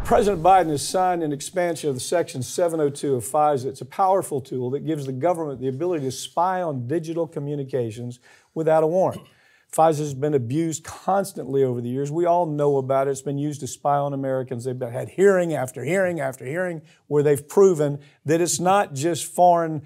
President Biden has signed an expansion of the Section 702 of FISA. It's a powerful tool that gives the government the ability to spy on digital communications without a warrant. FISA has been abused constantly over the years. We all know about it. It's been used to spy on Americans. They've had hearing after hearing after hearing where they've proven that it's not just foreign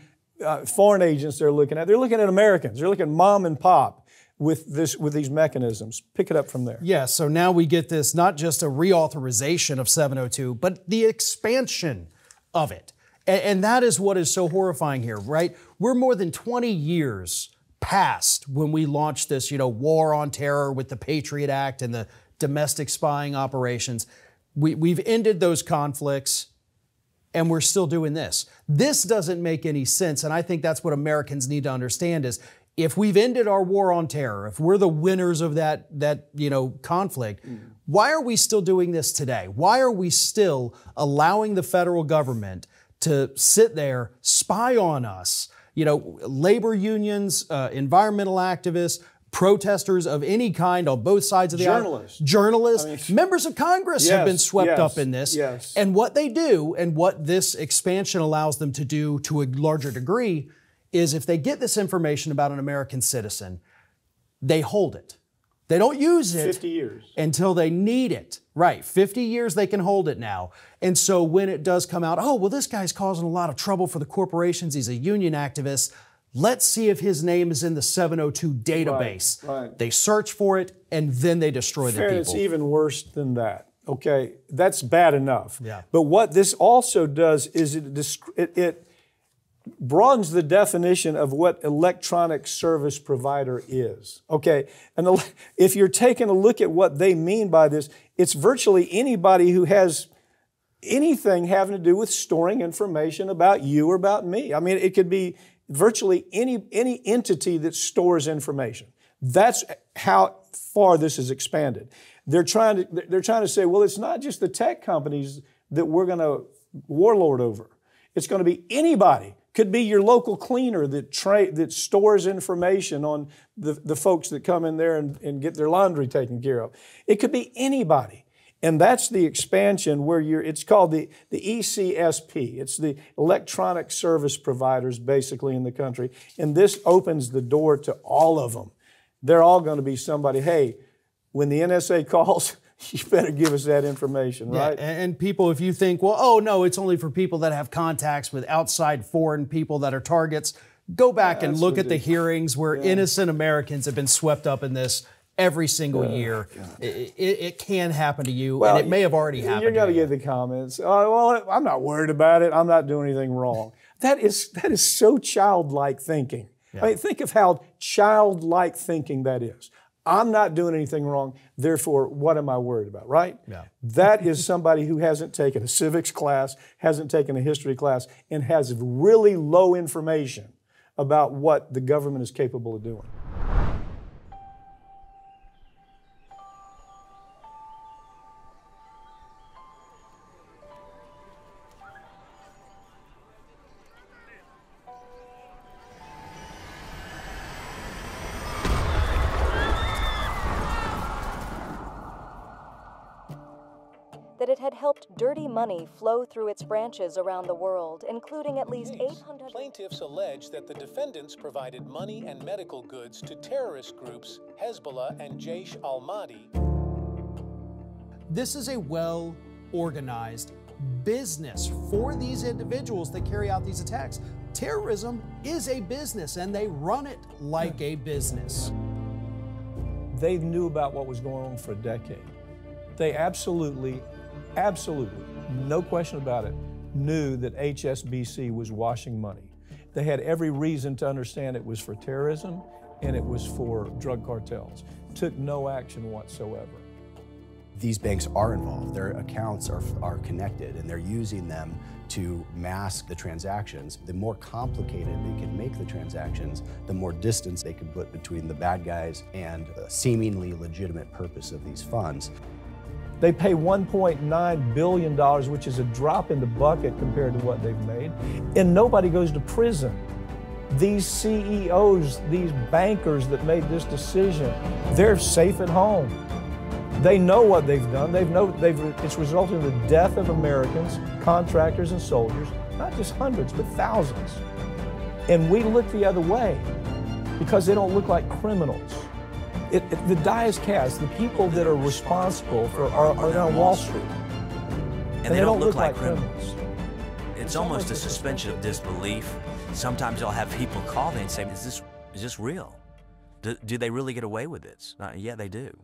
agents they're looking at. They're looking at Americans. They're looking at mom and pop with these mechanisms. Pick it up from there. Yeah, so now we get this, not just a reauthorization of 702, but the expansion of it. And that is what is so horrifying here, right? We're more than 20 years past when we launched this, war on terror with the Patriot Act and the domestic spying operations. We've ended those conflicts, and we're still doing this. This doesn't make any sense, and I think that's what Americans need to understand is, if we've ended our war on terror, if we're the winners of that conflict, why are we still doing this today? Why are we still allowing the federal government to sit there, spy on us? Labor unions, environmental activists, protesters of any kind on both sides of the aisle. Journalists, members of Congress have been swept up in this. Yes. And what they do, and what this expansion allows them to do to a larger degree, is if they get this information about an American citizen, they hold it. They don't use it 50 years until they need it. Right, 50 years they can hold it now. And so when it does come out, oh, well, this guy's causing a lot of trouble for the corporations. He's a union activist. Let's see if his name is in the 702 database. Right. They search for it, and then they destroy the people. It's even worse than that. Okay, that's bad enough. Yeah. But what this also does is it broadens the definition of what electronic service provider is. Okay, and if you're taking a look at what they mean by this, it's virtually anybody who has anything having to do with storing information about you or about me. I mean, it could be virtually any entity that stores information. That's how far this is expanded. They're trying to say, well, it's not just the tech companies that we're going to warlord over. It's going to be anybody. Could be your local cleaner that stores information on the folks that come in there and get their laundry taken care of. It could be anybody. And that's the expansion where it's called the ECSP. It's the electronic service providers basically in the country. And this opens the door to all of them. They're all going to be somebody, hey, when the NSA calls, you better give us that information, right? Yeah, and people, if you think, well, oh, no, it's only for people that have contacts with outside foreign people that are targets, go back and look at the hearings where innocent Americans have been swept up in this every single year. It can happen to you, and it may have already happened. You're going to get the comments, oh, well, I'm not worried about it. I'm not doing anything wrong. That is so childlike thinking. Yeah. I mean, think of how childlike thinking that is. I'm not doing anything wrong, therefore, what am I worried about, right? Yeah. That is somebody who hasn't taken a civics class, hasn't taken a history class, and has really low information about what the government is capable of doing. That it had helped dirty money flow through its branches around the world, including at least 800... Plaintiffs allege that the defendants provided money and medical goods to terrorist groups Hezbollah and Jaish al-Mahdi. This is a well-organized business for these individuals that carry out these attacks. Terrorism is a business, and they run it like a business. They knew about what was going on for a decade. They absolutely, no question about it, knew that HSBC was washing money. They had every reason to understand it was for terrorism and it was for drug cartels. Took no action whatsoever. These banks are involved. Their accounts are connected, and they're using them to mask the transactions. The more complicated they can make the transactions, the more distance they can put between the bad guys and the seemingly legitimate purpose of these funds. They pay $1.9 billion, which is a drop in the bucket compared to what they've made, and nobody goes to prison. These CEOs, these bankers that made this decision, they're safe at home. They know what they've done. It's resulted in the death of Americans, contractors and soldiers, not just hundreds, but thousands. And we look the other way because they don't look like criminals. The die is cast. The people that are responsible are on Wall Street. And they don't look like criminals. It's almost a suspension of disbelief. Sometimes I'll have people call me and say, is this real? Do they really get away with this? Yeah, they do.